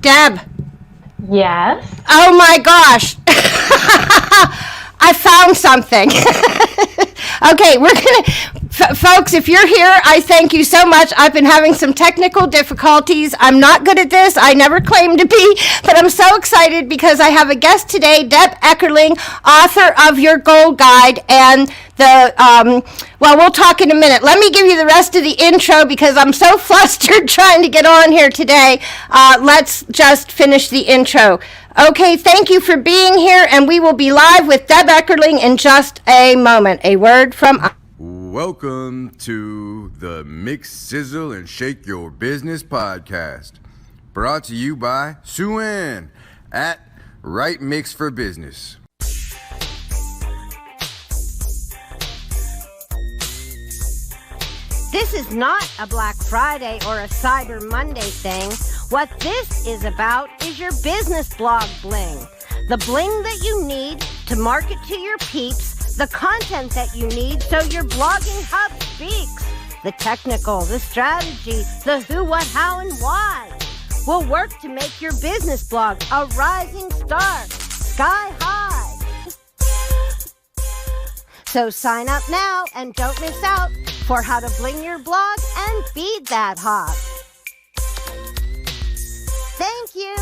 Deb. Yes. Oh my gosh. I found something. Okay, we're gonna, folks, if you're here, I thank you so much. I've been having some technical difficulties. I'm not good at this. I never claimed to be, but I'm so excited because I have a guest today, Deb Eckerling, author of Your Goal Guide, and well, we'll talk in a minute. Let me give you the rest of the intro because I'm so flustered trying to get on here today. Let's just finish the intro. Okay, thank you for being here, and we will be live with Deb Eckerling in just a moment. A word from... Welcome to the Mix, Sizzle, and Shake Your Business podcast, brought to you by Sue Ann at Right Mix for Business. This is not a Black Friday or a Cyber Monday thing. What this is about is your business blog bling. The bling that you need to market to your peeps, the content that you need so your blogging hub speaks. The technical, the strategy, the who, what, how, and why will work to make your business blog a rising star, sky high. So sign up now and don't miss out for how to bling your blog and feed that hog. Thank you.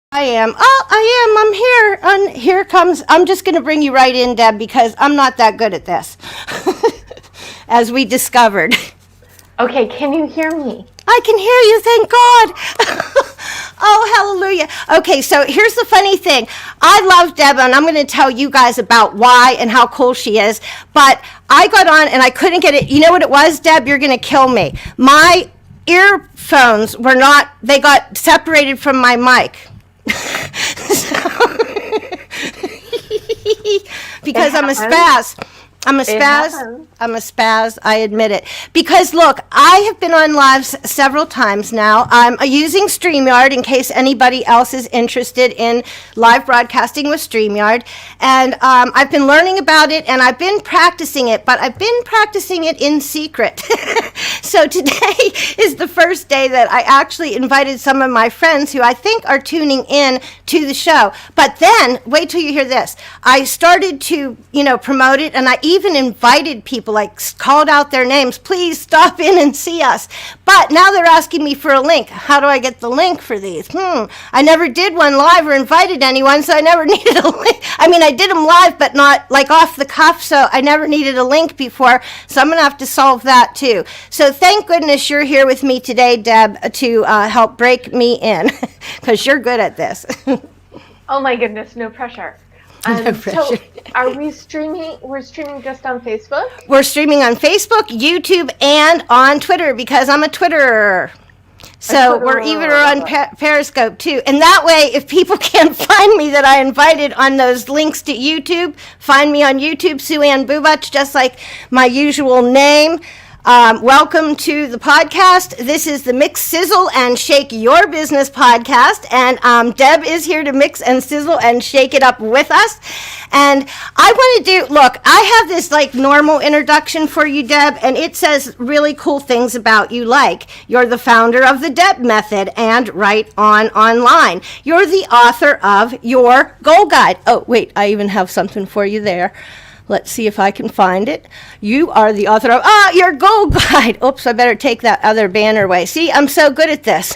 I am. I'm here. And here comes, I'm just going to bring you right in, Deb, because I'm not that good at this, as we discovered. Okay, can you hear me? I can hear you, thank God. Oh, hallelujah. Okay, so here's the funny thing. I love Deb, and I'm going to tell you guys about why and how cool she is, but I got on and I couldn't get it. You know what it was, Deb? You're going to kill me. My earphones were not, they got separated from my mic. Because I'm a spaz. I'm a spaz, I admit it. Because look, I have been on lives several times now. I'm using StreamYard in case anybody else is interested in live broadcasting with StreamYard. And I've been learning about it and I've been practicing it, but I've been practicing it in secret. So today is the first day that I actually invited some of my friends who I think are tuning in to the show. But then, wait till you hear this. I started to, promote it, and I even invited people, like called out their names, please stop in and see us. But now they're asking me for a link. How do I get the link for these? I never did one live or invited anyone, so I never needed a link. I mean, I did them live, but not like off the cuff, so I never needed a link before, so I'm going to have to solve that too. So thank goodness you're here with me today, Deb, to help break me in, because you're good at this. Oh my goodness, no pressure. No pressure. So are we streaming? We're streaming just on Facebook? We're streaming on Facebook, YouTube, and on Twitter because I'm a Twitterer. So we're even on Periscope too. And that way, if people can't find me that I invited on those links to YouTube, find me on YouTube, Sue Ann Bubach, just like my usual name. Welcome to the podcast. This is the Mix, Sizzle, and Shake Your Business podcast. And Deb is here to mix and sizzle and shake it up with us. And I want to look, I have this like normal introduction for you, Deb, and it says really cool things about you, like you're the founder of the Deb Method and Write On Online. You're the author of Your Goal Guide. Oh, wait, I even have something for you there. Let's see if I can find it. You are the author of Your Goal Guide. Oops, I better take that other banner away. See, I'm so good at this.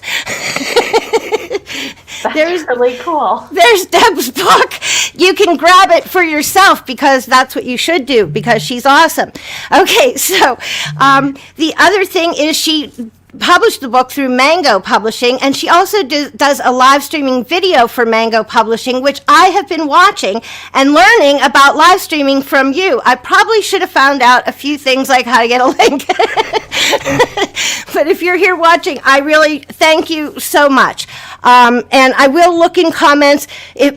That's really cool. There's Deb's book. You can grab it for yourself because that's what you should do because she's awesome. Okay, so the other thing is she published the book through Mango Publishing, and she also does a live streaming video for Mango Publishing, which I have been watching and learning about live streaming from you. I probably should have found out a few things like how to get a link. But if you're here watching, I really thank you so much. And I will look in comments.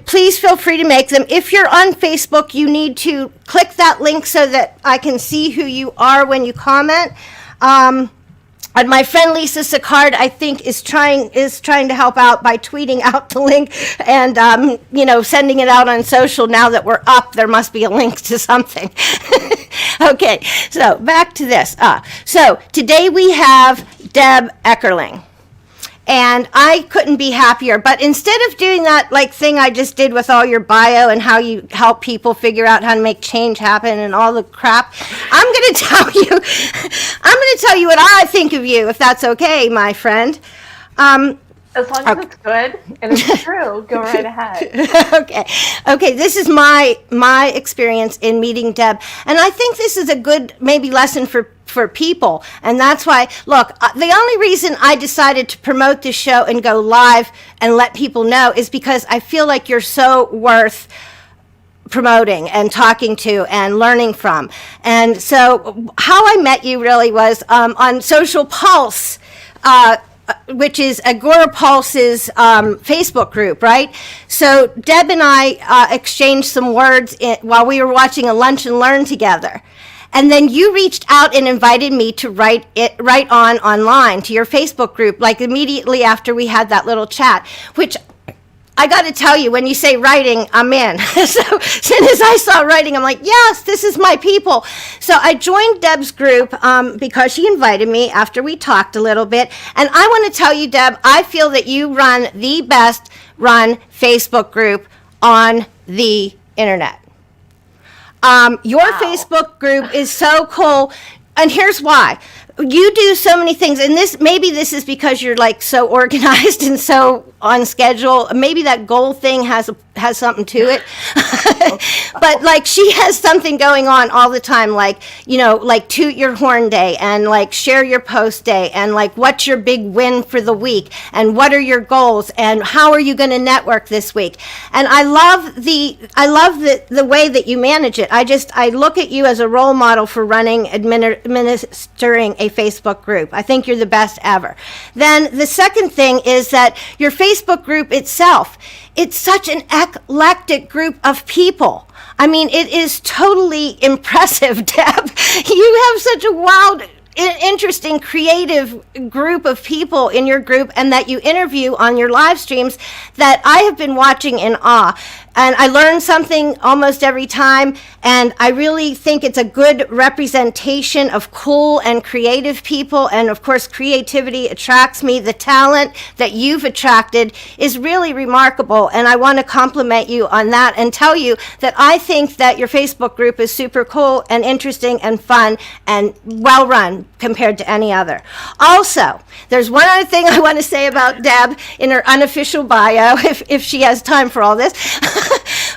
Please feel free to make them. If you're on Facebook, you need to click that link so that I can see who you are when you comment. And my friend Lisa Sicard, I think, is trying to help out by tweeting out the link and sending it out on social. Now that we're up, there must be a link to something. Okay, so back to this. So today we have Deb Eckerling. And I couldn't be happier. But instead of doing that thing I just did with all your bio and how you help people figure out how to make change happen and all the crap, I'm going to tell you what I think of you, if that's okay, my friend. As long as it's good and it's true, go right ahead. Okay. This is my experience in meeting Deb, and I think this is a good maybe lesson for people. And that's why, look, the only reason I decided to promote this show and go live and let people know is because I feel like you're so worth promoting and talking to and learning from. And so how I met you really was on Social Pulse, which is Agora Pulse's Facebook group, right? So Deb and I exchanged some words while we were watching a Lunch and Learn together. And then you reached out and invited me to write online to your Facebook group, immediately after we had that little chat, which I got to tell you, when you say writing, I'm in. So as soon as I saw writing, I'm like, yes, this is my people. So I joined Deb's group because she invited me after we talked a little bit. And I want to tell you, Deb, I feel that you run the best run Facebook group on the internet. Your Facebook group is so cool, and here's why. You do so many things, and maybe this is because you're so organized and so on schedule. Maybe that goal thing has something to it. But she has something going on all the time, toot your horn day and share your post day and what's your big win for the week and what are your goals and how are you going to network this week. And I love the way that you manage it. I look at you as a role model for running, administering a Facebook group. I think you're the best ever. Then the second thing is that your Facebook group itself, it's such an eclectic group of people. I mean, it is totally impressive, Deb. You have such a wild, interesting, creative group of people in your group, and that you interview on your live streams that I have been watching in awe. And I learn something almost every time, and I really think it's a good representation of cool and creative people, and of course creativity attracts me. The talent that you've attracted is really remarkable, and I want to compliment you on that and tell you that I think that your Facebook group is super cool and interesting and fun and well run compared to any other. Also, there's one other thing I want to say about Deb in her unofficial bio, if she has time for all this.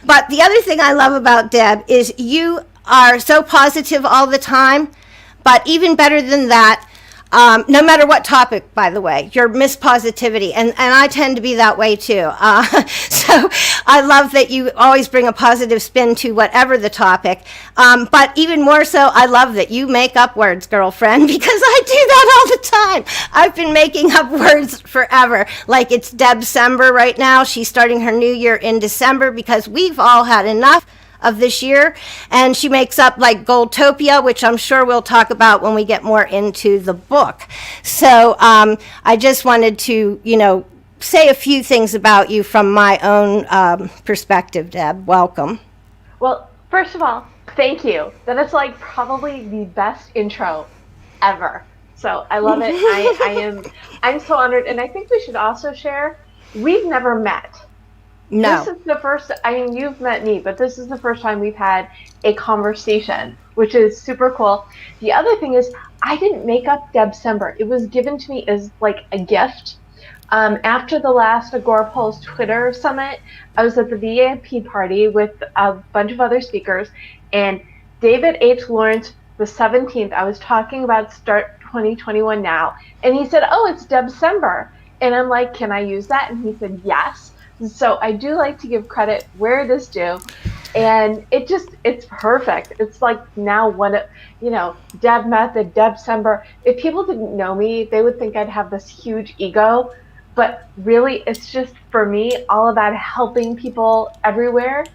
But the other thing I love about Deb is you are so positive all the time, but even better than that, no matter what topic, by the way, you're Miss Positivity, and I tend to be that way too. So I love that you always bring a positive spin to whatever the topic, but even more so, I love that you make up words, girlfriend, because I do that all the time. I've been making up words forever, like it's Debcember right now. She's starting her new year in December because we've all had enough of this year, and she makes up Goldtopia, which I'm sure we'll talk about when we get more into the book. So I just wanted to, say a few things about you from my own perspective, Deb. Welcome. Well, first of all, thank you. That is probably the best intro ever. So I love it. I'm so honored, and I think we should also share, we've never met. No. This is the first, you've met me, but this is the first time we've had a conversation, which is super cool. The other thing is, I didn't make up Debcember. It was given to me as a gift. After the last Agora Pulse Twitter summit, I was at the VIP party with a bunch of other speakers, and David H. Lawrence, the 17th, I was talking about 2021 now. And he said, oh, it's December. And I'm like, can I use that? And he said, yes. So I do like to give credit where it is due. And it's perfect. It's like now Deb Method, December. If people didn't know me, they would think I'd have this huge ego. But really, it's just, for me, all about helping people everywhere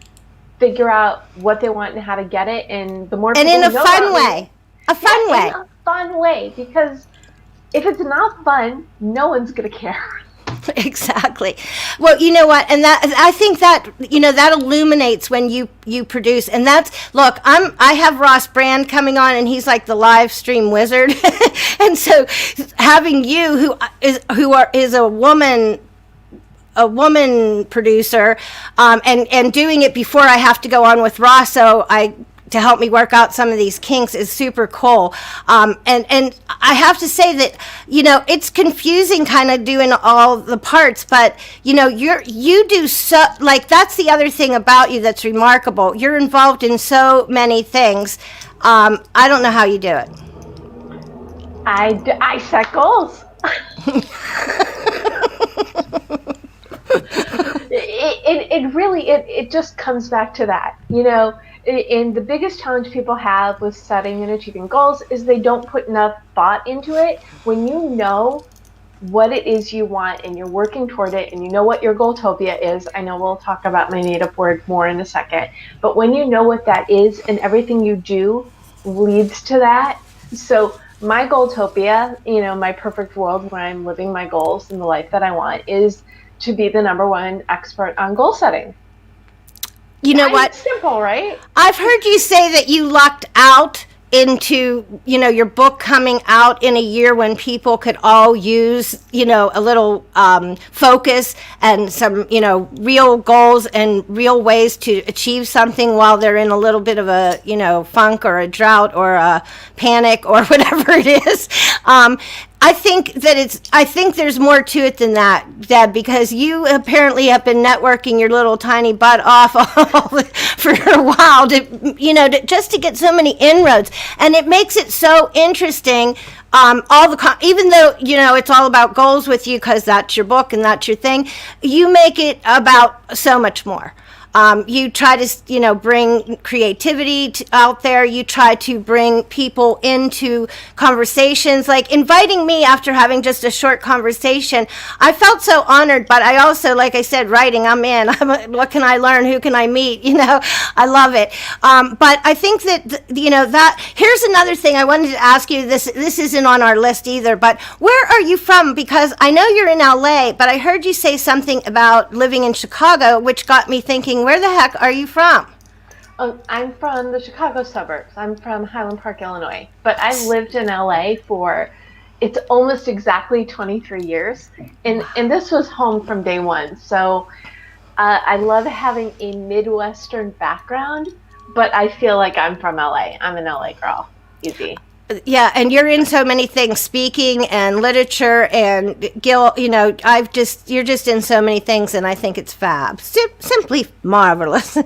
figure out what they want and how to get it. And the more and people in a know fun about way, me, a fun way. in a fun way, because if it's not fun, no one's going to care. Exactly. Well, you know what, and that, I think that, that illuminates when you produce, and look, I have Ross Brand coming on, and he's like the live stream wizard, and so having you, who is a woman producer, and doing it before I have to go on with Ross, to help me work out some of these kinks is super cool. And I have to say that, it's confusing kind of doing all the parts, but you do so, like, that's the other thing about you that's remarkable. You're involved in so many things. I don't know how you do it. I set goals. It really just comes back to that, and the biggest challenge people have with setting and achieving goals is they don't put enough thought into it. When you know what it is you want and you're working toward it, and you know what your goaltopia is, I know we'll talk about my made-up word more in a second, but when you know what that is and everything you do leads to that. So my goaltopia, my perfect world where I'm living my goals and the life that I want, is to be the #1 expert on goal setting. You know what? It's simple, right? I've heard you say that you lucked out into, your book coming out in a year when people could all use, a little focus and some, real goals and real ways to achieve something while they're in a little bit of a, funk or a drought or a panic or whatever it is. I think there's more to it than that, Deb, because you apparently have been networking your little tiny butt off for a while just to get so many inroads. And it makes it so interesting. Even though, it's all about goals with you because that's your book and that's your thing, you make it about so much more. You try to, bring creativity out there. You try to bring people into conversations, like inviting me after having just a short conversation. I felt so honored, but I also, like I said, writing, I'm in. What can I learn? Who can I meet? I love it. But I think that, here's another thing I wanted to ask you. This isn't on our list either, but where are you from? Because I know you're in LA, but I heard you say something about living in Chicago, which got me thinking, where the heck are you from? I'm from the Chicago suburbs. I'm from Highland Park, Illinois. But I've lived in LA it's almost exactly 23 years. And this was home from day one. So I love having a Midwestern background, but I feel like I'm from LA. I'm an LA girl. Easy. Yeah, and you're in so many things, speaking and literature and Gil, you're just in so many things, and I think it's fab. Simply marvelous.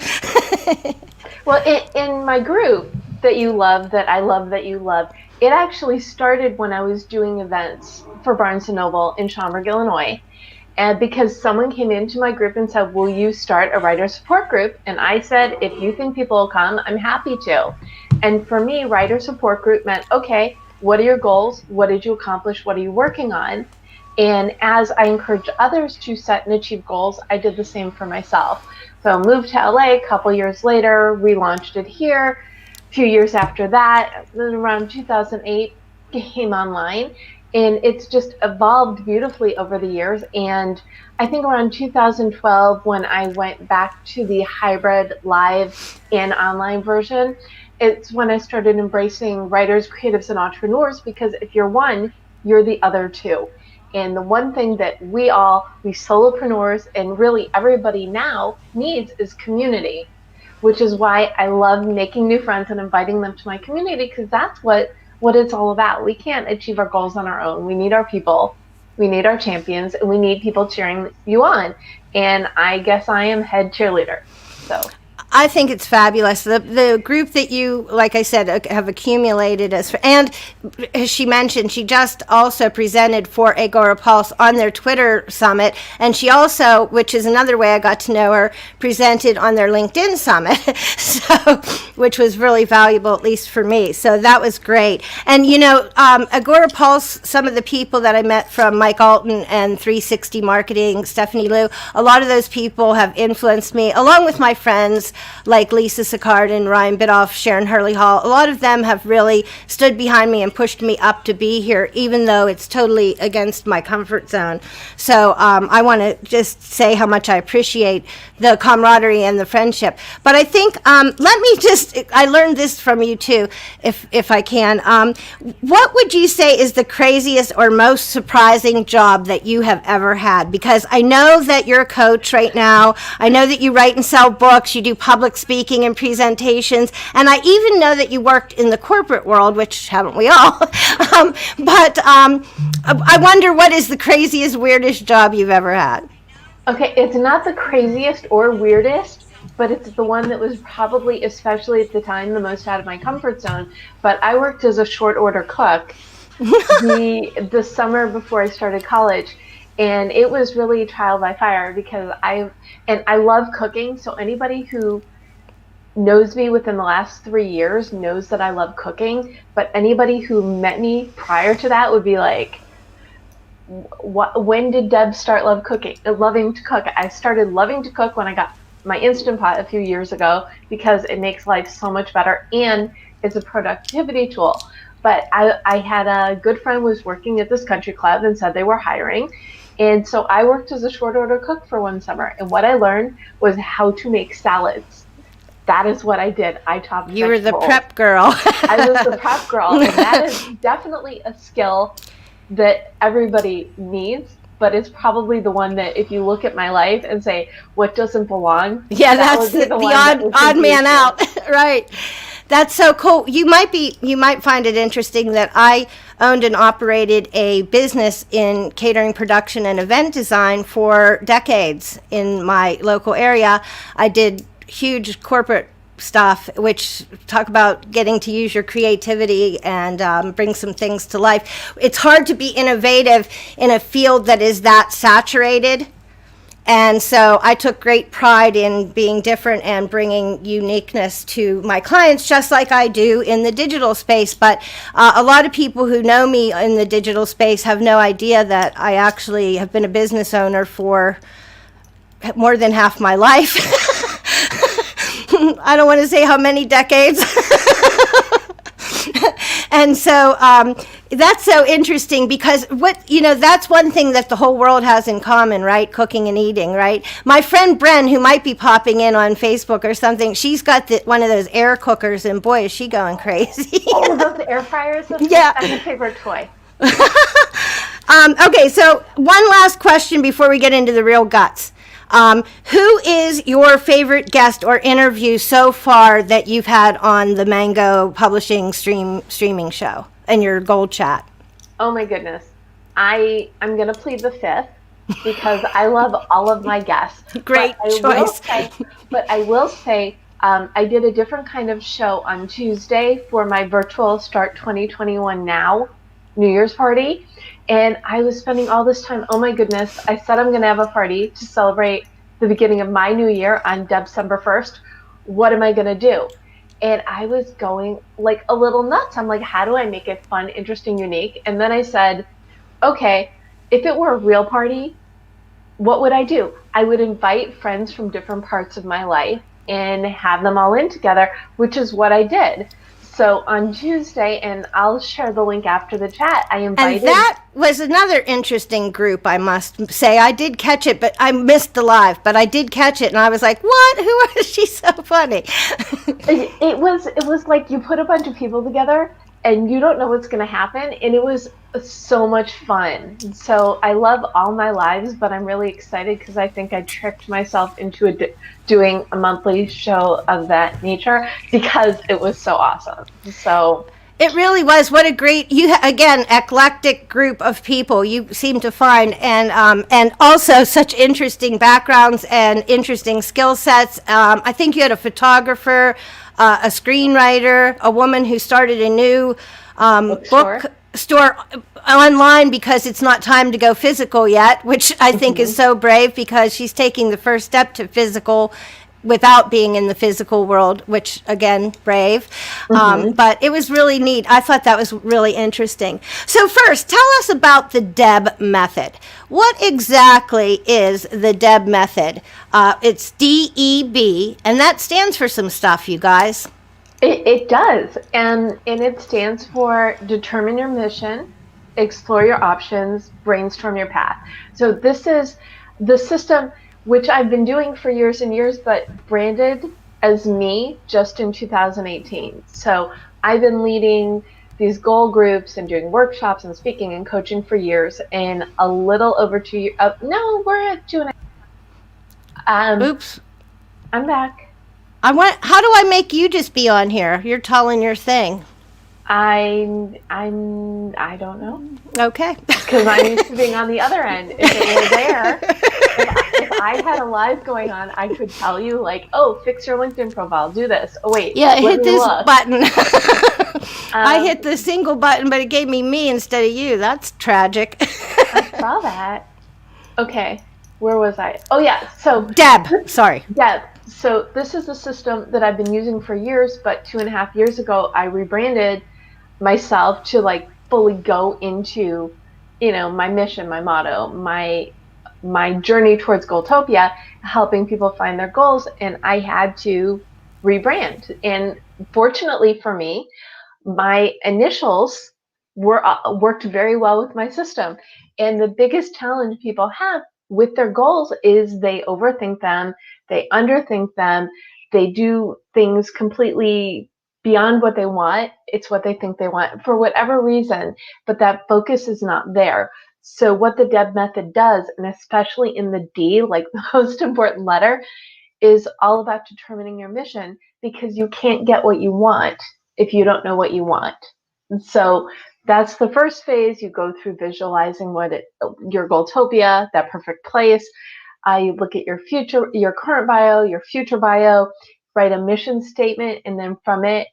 Well, in my group that I love that you love, it actually started when I was doing events for Barnes & Noble in Schaumburg, Illinois. And because someone came into my group and said, will you start a writer support group? And I said, if you think people will come, I'm happy to. And for me, writer support group meant, okay, what are your goals? What did you accomplish? What are you working on? And as I encouraged others to set and achieve goals, I did the same for myself. So I moved to LA a couple years later, relaunched it here. A few years after that, then around 2008, came online. And it's just evolved beautifully over the years. And I think around 2012, when I went back to the hybrid live and online version, it's when I started embracing writers, creatives, and entrepreneurs, because if you're one, you're the other two. And the one thing that we solopreneurs and really everybody now needs is community, which is why I love making new friends and inviting them to my community, because that's what it's all about. We can't achieve our goals on our own. We need our people, we need our champions, and we need people cheering you on. And I guess I am head cheerleader. So I think it's fabulous. The group that you, like I said, have accumulated and as she mentioned, she just also presented for Agora Pulse on their Twitter summit, and she also, which is another way I got to know her, presented on their LinkedIn summit, so which was really valuable, at least for me. So that was great. And Agora Pulse, some of the people that I met from Mike Alton and 360 Marketing, Stephanie Liu, a lot of those people have influenced me, along with my friends like Lisa Sicard and Ryan Bidoff, Sharon Hurley Hall. A lot of them have really stood behind me and pushed me up to be here, even though it's totally against my comfort zone. So I want to just say how much I appreciate the camaraderie and the friendship. But I think, I learned this from you too, if I can. What would you say is the craziest or most surprising job that you have ever had? Because I know that you're a coach right now. I know that you write and sell books, you do public speaking and presentations, and I even know that you worked in the corporate world, which haven't we all? I wonder, what is the craziest, weirdest job you've ever had? Okay, it's not the craziest or weirdest, but it's the one that was probably, especially at the time, the most out of my comfort zone. But I worked as a short order cook the summer before I started college. And it was really trial by fire because I love cooking. So anybody who knows me within the last 3 years knows that I love cooking. But anybody who met me prior to that would be like, when did Deb start loving to cook? I started loving to cook when I got my Instant Pot a few years ago because it makes life so much better and it's a productivity tool. But I had a good friend who was working at this country club and said they were hiring. And so I worked as a short order cook for one summer. And what I learned was how to make salads. That is what I did. I chopped vegetables. You were the prep girl. I was the prep girl. And that is definitely a skill that everybody needs. But it's probably the one that if you look at my life and say, what doesn't belong? Yeah, that's the odd man out. Right. That's so cool. You might find it interesting that I owned and operated a business in catering production and event design for decades in my local area. I did huge corporate stuff, which talk about getting to use your creativity and bring some things to life. It's hard to be innovative in a field that is that saturated. And so I took great pride in being different and bringing uniqueness to my clients, just like I do in the digital space. But a lot of people who know me in the digital space have no idea that I actually have been a business owner for more than half my life. I don't want to say how many decades. And so that's so interesting because that's one thing that the whole world has in common, right? Cooking and eating, right? My friend Bren, who might be popping in on Facebook or something, she's got one of those air cookers, and boy, is she going crazy. Oh, those air fryers? Yeah. That's my favorite toy. Okay, so one last question before we get into the real guts. Who is your favorite guest or interview so far that you've had on the Mango Publishing streaming show and your Gold Chat? Oh my goodness. I'm going to plead the fifth because I love all of my guests. Great choice. But I will say, I did a different kind of show on Tuesday for my virtual Start 2021 Now New Year's party. And I was spending all this time, oh my goodness, I said I'm going to have a party to celebrate the beginning of my new year on December 1st. What am I going to do? And I was going like a little nuts. I'm like, how do I make it fun, interesting, unique? And then I said, okay, if it were a real party, what would I do? I would invite friends from different parts of my life and have them all in together, which is what I did. So on Tuesday, and I'll share the link after the chat, I invited... And that was another interesting group, I must say. I did catch it, but I missed the live, but I did catch it, and I was like, what? Who is she? So funny. It was like you put a bunch of people together, and you don't know what's going to happen, and it was so much fun. So I love all my lives, but I'm really excited because I think I tricked myself into doing a monthly show of that nature because it was so awesome. So It really was. What a great again eclectic group of people you seem to find, and also such interesting backgrounds and interesting skill sets. I think you had a photographer, a screenwriter, a woman who started a new book store online because it's not time to go physical yet, which I think is so brave because she's taking the first step to physical without being in the physical world, which again, brave. But it was really neat. I thought that was really interesting. So first, tell us about the DEB method. What exactly is the DEB method? It's DEB, and that stands for some stuff, you guys. It does, and it stands for determine your mission, explore your options, brainstorm your path. So this is the system which I've been doing for years and years, but branded as me just in 2018. So I've been leading these goal groups and doing workshops and speaking and coaching for years, and a little over 2 years. No, we're at 2.5. Oops. I'm back. How do I make you just be on here? You're telling your thing. I don't know. Okay. Because I'm used to being on the other end. If it were there, if I had a live going on, I could tell you, like, oh, fix your LinkedIn profile, do this. Oh, wait. Yeah, hit this button. I hit the single button, but it gave me instead of you. That's tragic. I saw that. Okay. Where was I? Oh, yeah. So DEB. Sorry. DEB. So this is a system that I've been using for years, but 2.5 years ago, I rebranded myself to like fully go into, my mission, my motto, my journey towards Goaltopia, helping people find their goals. And I had to rebrand. And fortunately for me, my initials worked very well with my system. And the biggest challenge people have with their goals is they overthink them, they underthink them, they do things completely beyond what they want. It's what they think they want for whatever reason, but that focus is not there. So what the DEB method does, and especially in the D, like the most important letter, is all about determining your mission, because you can't get what you want if you don't know what you want. And so that's the first phase. You go through visualizing your Goaltopia, that perfect place. You look at your current bio, your future bio, write a mission statement, and then from it,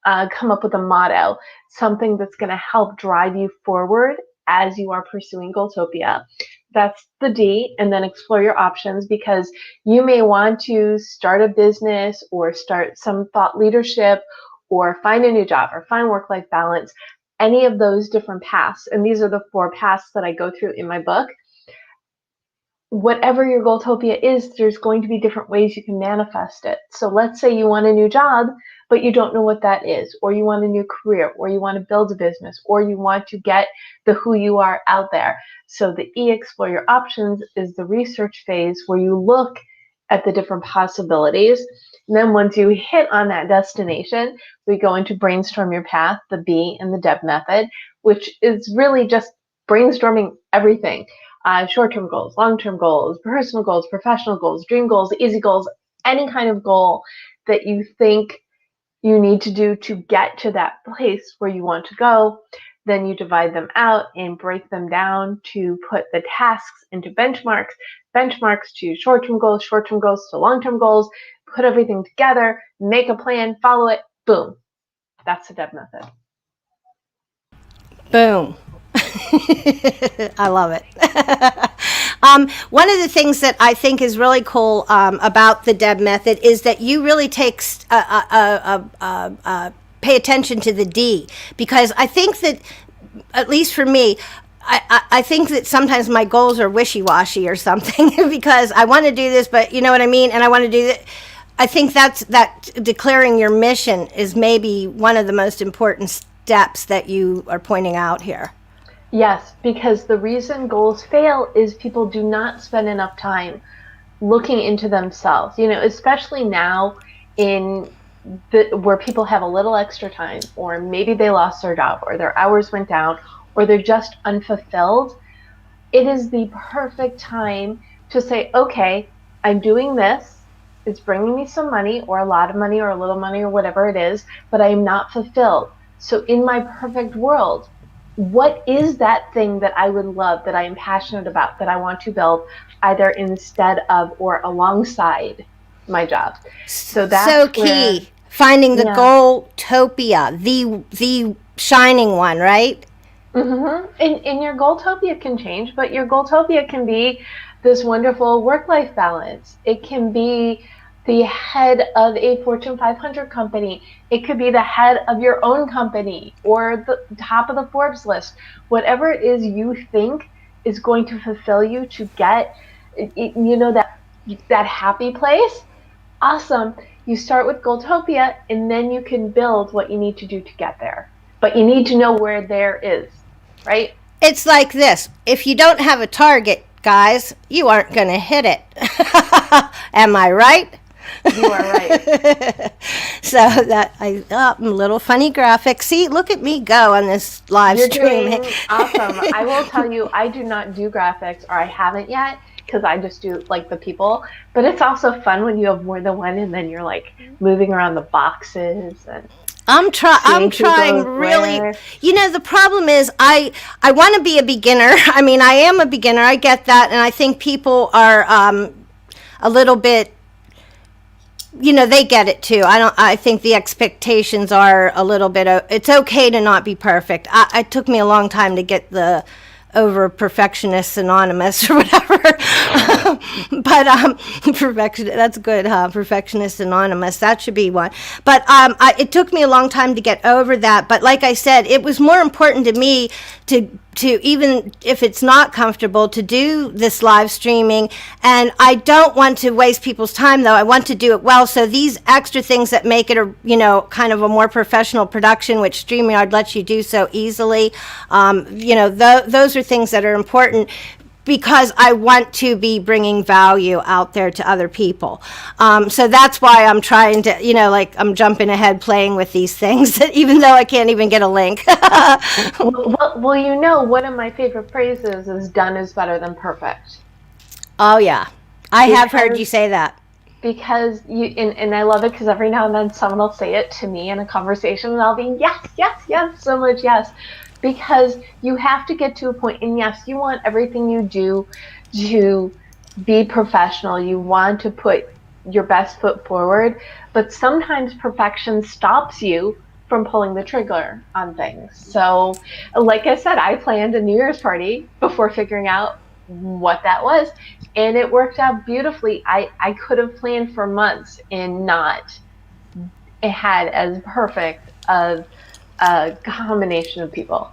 come up with a motto, something that's going to help drive you forward as you are pursuing Goaltopia. That's the D. And then explore your options, because you may want to start a business or start some thought leadership or find a new job or find work-life balance, any of those different paths. And these are the 4 paths that I go through in my book. Whatever your Goaltopia is, there's going to be different ways you can manifest it. So let's say you want a new job, but you don't know what that is, or you want a new career, or you want to build a business, or you want to get the who you are out there. So the E, explore your options, is the research phase where you look at the different possibilities. And then once you hit on that destination, we go into brainstorm your path, the B, and the DEB method, which is really just brainstorming everything. Short-term goals, long-term goals, personal goals, professional goals, dream goals, easy goals, any kind of goal that you think you need to do to get to that place where you want to go. Then you divide them out and break them down to put the tasks into benchmarks to short-term goals to long-term goals, put everything together, make a plan, follow it, boom. That's the DEB method. Boom. I love it. One of the things that I think is really cool about the DEB method is that you really take pay attention to the D, because I think that, at least for me, I think that sometimes my goals are wishy-washy or something because I want to do this, but you know what I mean, and I want to do that. I think that declaring your mission is maybe one of the most important steps that you are pointing out here. Yes, because the reason goals fail is people do not spend enough time looking into themselves, especially now where people have a little extra time, or maybe they lost their job, or their hours went down, or they're just unfulfilled. It is the perfect time to say, okay, I'm doing this. It's bringing me some money, or a lot of money, or a little money, or whatever it is, but I am not fulfilled. So in my perfect world, what is that thing that I would love, that I am passionate about, that I want to build either instead of or alongside my job? So that's So where, key, finding the yeah. goaltopia, the shining one, right? And your goaltopia can change, but your goaltopia can be this wonderful work-life balance. It can be the head of a Fortune 500 company. It could be the head of your own company or the top of the Forbes list. Whatever it is you think is going to fulfill you to get, that happy place. Awesome. You start with Goaltopia, and then you can build what you need to do to get there. But you need to know where there is, right? It's like this: if you don't have a target, guys, you aren't going to hit it. Am I right? You are right. So I'm a little funny graphic. See, look at me go on this live You're streaming. doing awesome. I will tell you, I do not do graphics, or I haven't yet, because I just do like the people. But it's also fun when you have more than one, and then you're like moving around the boxes and I'm seeing who trying goes really. where. The problem is I want to be a beginner. I mean, I am a beginner. I get that, and I think people are a little bit. They get it too. I think the expectations are a little bit. It's okay to not be perfect. It took me a long time to get the over perfectionists anonymous or whatever. But perfection, that's good, huh? Perfectionist anonymous, that should be one. But it took me a long time to get over that. But like I said, it was more important to me to even if it's not comfortable, to do this live streaming. And I don't want to waste people's time, though. I want to do it well. So these extra things that make it kind of a more professional production, which StreamYard lets you do so easily, those are things that are important, because I want to be bringing value out there to other people. So that's why I'm trying to, I'm jumping ahead playing with these things, even though I can't even get a link. Well, one of my favorite phrases is "done is better than perfect." Oh, yeah. I have heard you say that. Because and I love it, because every now and then someone will say it to me in a conversation, and I'll be yes, yes, yes, so much yes. Because you have to get to a point, and yes, you want everything you do to be professional. You want to put your best foot forward, but sometimes perfection stops you from pulling the trigger on things. So, like I said, I planned a New Year's party before figuring out what that was, and it worked out beautifully. I could have planned for months and not had as perfect of a combination of people.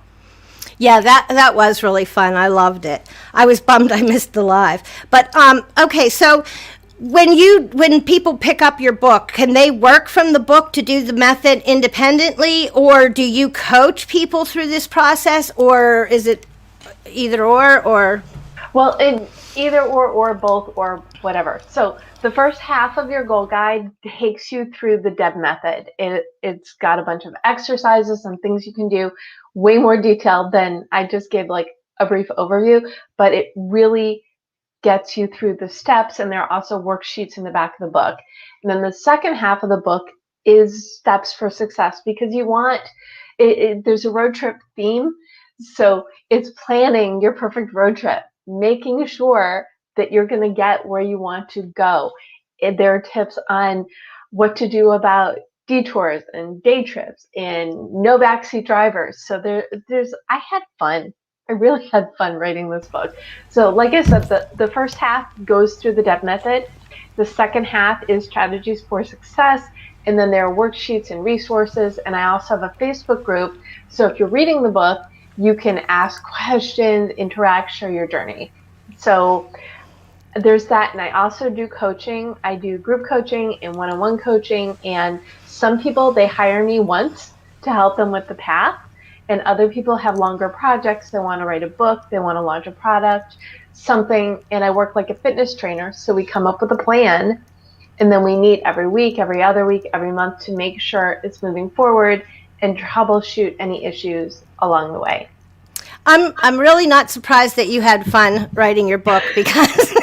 Yeah, that was really fun. I loved it. I was bummed I missed the live. But okay, so when people pick up your book, can they work from the book to do the method independently, or do you coach people through this process, or is it either or? Well, either or both or whatever. So the first half of your goal guide takes you through the DEB method. It's got a bunch of exercises and things you can do, way more detailed than I just gave like a brief overview, but it really gets you through the steps, and there are also worksheets in the back of the book. And then the second half of the book is steps for success, because you want there's a road trip theme. So it's planning your perfect road trip, making sure that you're going to get where you want to go. There are tips on what to do about detours and day trips and no backseat drivers. So I had fun. I really had fun writing this book. So like I said, the first half goes through the DEP method. The second half is strategies for success. And then there are worksheets and resources. And I also have a Facebook group. So if you're reading the book, you can ask questions, interact, share your journey. So there's that. And I also do coaching. I do group coaching and one-on-one coaching. And some people, they hire me once to help them with the path. And other people have longer projects. They want to write a book. They want to launch a product, something. And I work like a fitness trainer. So we come up with a plan, and then we meet every week, every other week, every month to make sure it's moving forward and troubleshoot any issues along the way. I'm really not surprised that you had fun writing your book, because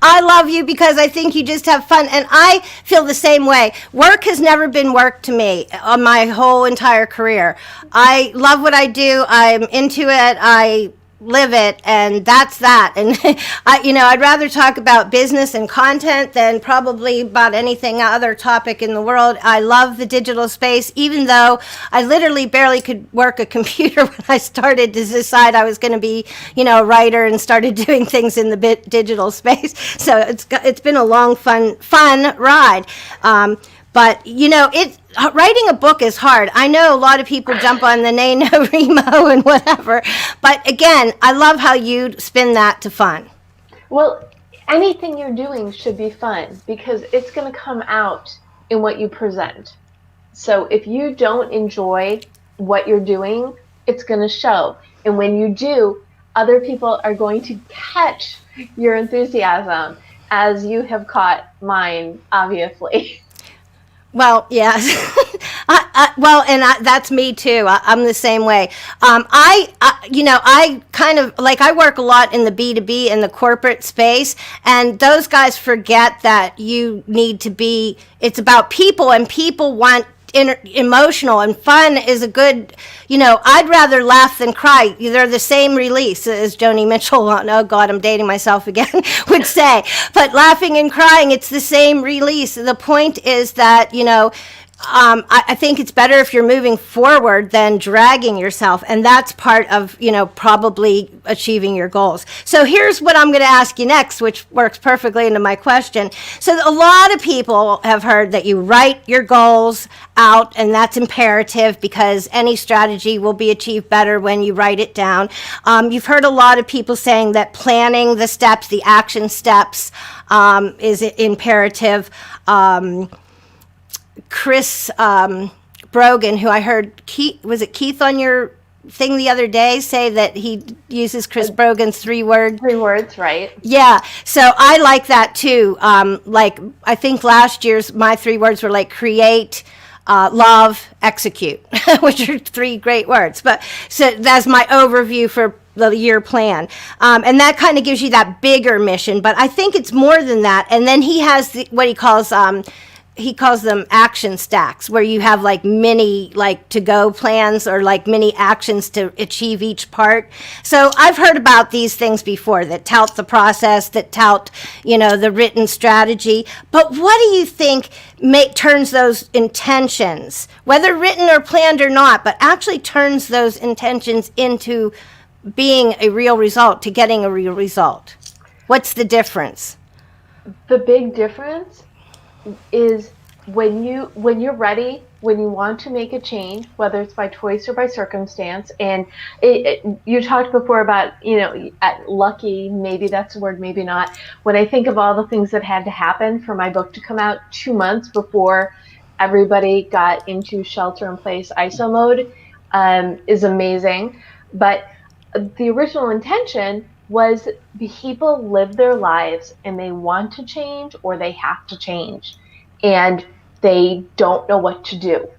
I love you because I think you just have fun. And I feel the same way. Work has never been work to me on my whole entire career. I love what I do. I'm into it. I live it, and that's that. And I'd rather talk about business and content than probably about anything other topic in the world. I love the digital space, even though I literally barely could work a computer when I started to decide I was going to be, a writer and started doing things in the digital space. So it's been a long, fun ride. But writing a book is hard. I know a lot of people jump on the NaNoWriMo and whatever, but again, I love how you spin that to fun. Well, anything you're doing should be fun because it's going to come out in what you present. So if you don't enjoy what you're doing, it's going to show. And when you do, other people are going to catch your enthusiasm as you have caught mine, obviously. Well, yes. That's me too. I'm the same way. I kind of I work a lot in the B2B and the corporate space, and those guys forget that you need to be. It's about people, and people want emotional, and fun is a good. I'd rather laugh than cry. They're the same release, as Joni Mitchell. Oh God, I'm dating myself again. Would say, but laughing and crying, it's the same release. The point is that I think it's better if you're moving forward than dragging yourself, and that's part of probably achieving your goals. So here's what I'm going to ask you next, which works perfectly into my question. So a lot of people have heard that you write your goals out, and that's imperative because any strategy will be achieved better when you write it down. You've heard a lot of people saying that planning the steps, the action steps, is imperative. Chris Brogan, who I heard Keith on your thing the other day say that he uses Chris Brogan's 3 words. 3 words, right? Yeah, so I like that too. I think last year's my 3 words were create, love, execute, which are 3 great words. But so that's my overview for the year plan. And that kind of gives you that bigger mission. But I think it's more than that. And then he has what he calls them action stacks, where you have mini to-go plans or mini actions to achieve each part. So I've heard about these things before that tout the process, that tout, the written strategy. But what do you think turns those intentions, whether written or planned or not, but actually turns those intentions into being a real result, to getting a real result? What's the difference? The big difference is when you're ready, when you want to make a change, whether it's by choice or by circumstance. And you talked before about lucky, maybe that's the word, maybe not. When I think of all the things that had to happen for my book to come out 2 months before everybody got into shelter-in-place ISO mode, is amazing. But the original intention was people live their lives and they want to change or they have to change and they don't know what to do.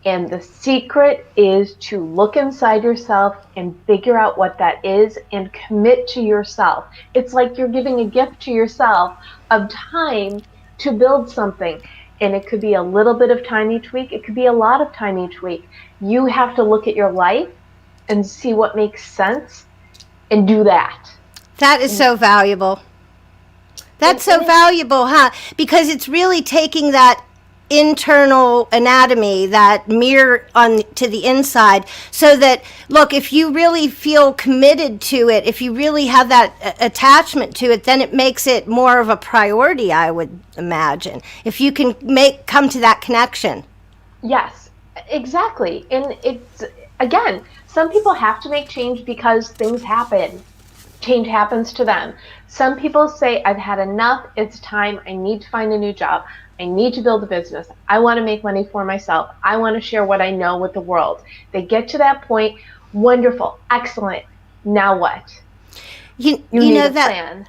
And the secret is to look inside yourself and figure out what that is and commit to yourself. It's like you're giving a gift to yourself of time to build something. And it could be a little bit of time each week. It could be a lot of time each week. You have to look at your life and see what makes sense and do that. That is so valuable. That's so valuable, huh? Because it's really taking that internal anatomy, that mirror on to the inside, so that, look, if you really feel committed to it, if you really have that attachment to it, then it makes it more of a priority, I would imagine, if you can come to that connection. Yes, exactly. And it's, again, some people have to make change because things happen. Change happens to them. Some people say, I've had enough, it's time, I need to find a new job. I need to build a business. I want to make money for myself. I want to share what I know with the world. They get to that point. Wonderful. Excellent. Now what? You need a plan.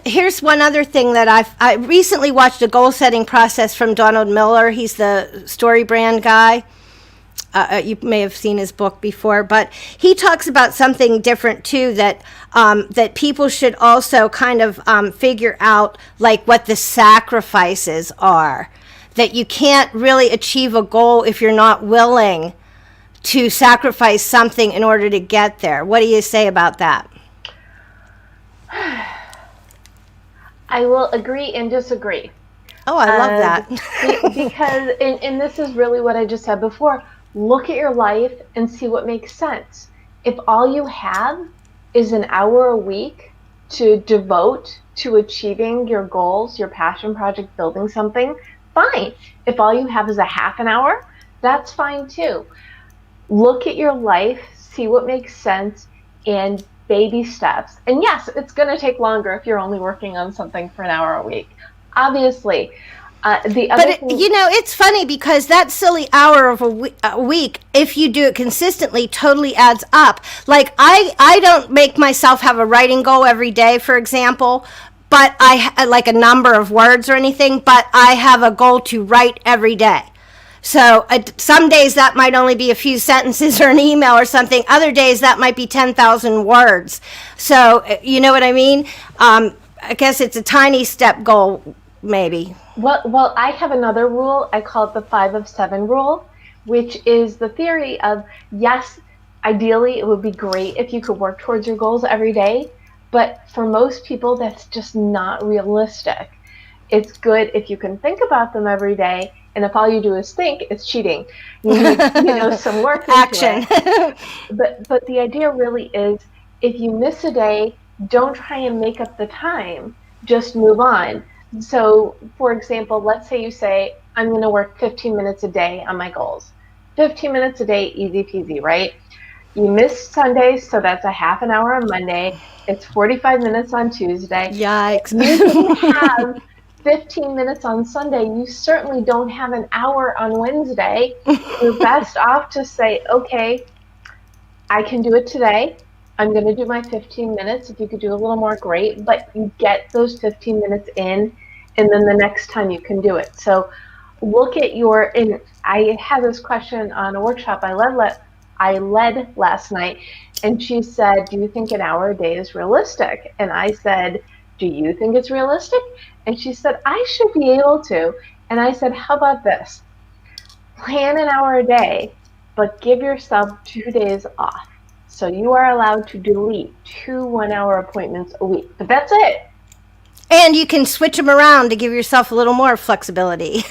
Here's one other thing that I recently watched a goal setting process from Donald Miller. He's the story brand guy. you may have seen his book before, but he talks about something different too, that that people should also kind of figure out like what the sacrifices are. That you can't really achieve a goal if you're not willing to sacrifice something in order to get there. What do you say about that? I will agree and disagree. Oh, I love that. Because, and this is really what I just said before, look at your life and see what makes sense. If all you have is an hour a week to devote to achieving your goals, your passion project, building something, fine. If all you have is a half an hour, that's fine too. Look at your life, see what makes sense, and baby steps. And yes, it's going to take longer if you're only working on something for an hour a week. Obviously. It's funny because that silly hour of a week, if you do it consistently, totally adds up. Like I don't make myself have a writing goal every day, for example, but I like a number of words or anything, but I have a goal to write every day. So some days that might only be a few sentences or an email or something. Other days that might be 10,000 words. So you know what I mean? I guess it's a tiny step goal, maybe. Well, I have another rule. I call it the 5 of 7 rule, which is the theory of, yes, ideally it would be great if you could work towards your goals every day, but for most people that's just not realistic. It's good if you can think about them every day, and if all you do is think, it's cheating. You need, some work into Action. it. But the idea really is, if you miss a day, don't try and make up the time. Just move on. So, for example, let's say you say, I'm going to work 15 minutes a day on my goals. 15 minutes a day, easy peasy, right? You miss Sundays, so that's a half an hour on Monday. It's 45 minutes on Tuesday. Yikes. You can have 15 minutes on Sunday. You certainly don't have an hour on Wednesday. You're best off to say, okay, I can do it today. I'm going to do my 15 minutes. If you could do a little more, great. But you get those 15 minutes in, and then the next time you can do it. So look at and I had this question on a workshop I led last night, and she said, do you think an hour a day is realistic? And I said, do you think it's realistic? And she said, I should be able to. And I said, how about this? Plan an hour a day, but give yourself 2 days off. So you are allowed to delete 2 1-hour appointments a week. But that's it. And you can switch them around to give yourself a little more flexibility.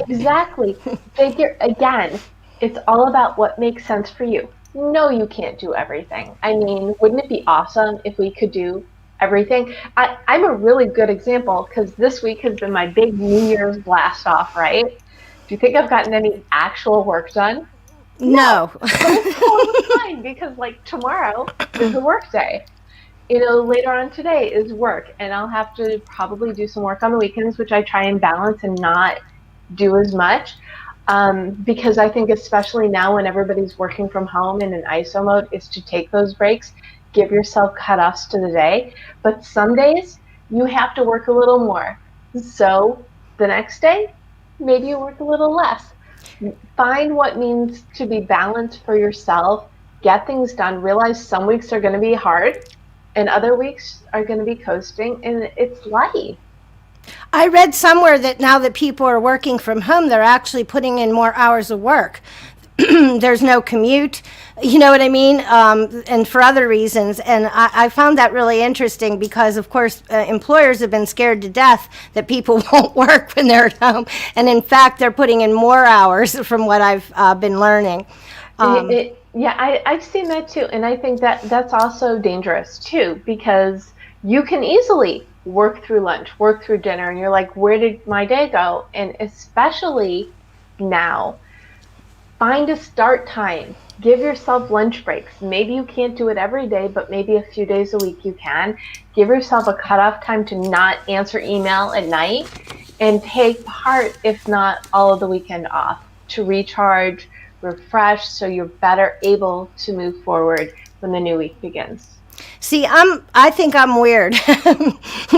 Exactly. Again, it's all about what makes sense for you. No, you can't do everything. I mean, wouldn't it be awesome if we could do everything? I'm a really good example because this week has been my big New Year's blast off, right? Do you think I've gotten any actual work done? No. But it's totally fine because like tomorrow is a work day. Later on today is work, and I'll have to probably do some work on the weekends, which I try and balance and not do as much. Because I think especially now when everybody's working from home in an ISO mode is to take those breaks, give yourself cutoffs to the day. But some days you have to work a little more. So the next day, maybe you work a little less. Find what means to be balanced for yourself, get things done, realize some weeks are going to be hard and other weeks are going to be coasting, and it's life. I read somewhere that now that people are working from home, they're actually putting in more hours of work. There's no commute, you know what I mean? And for other reasons. And I found that really interesting because, of course, employers have been scared to death that people won't work when they're at home. And in fact, they're putting in more hours from what I've been learning. I've seen that too. And I think that that's also dangerous too, because you can easily work through lunch, work through dinner, and you're like, where did my day go? And especially now, find a start time. Give yourself lunch breaks. Maybe you can't do it every day, but maybe a few days a week you can. Give yourself a cutoff time to not answer email at night and take part, if not all of the weekend off, to recharge, refresh, so you're better able to move forward when the new week begins. See, I think I'm weird,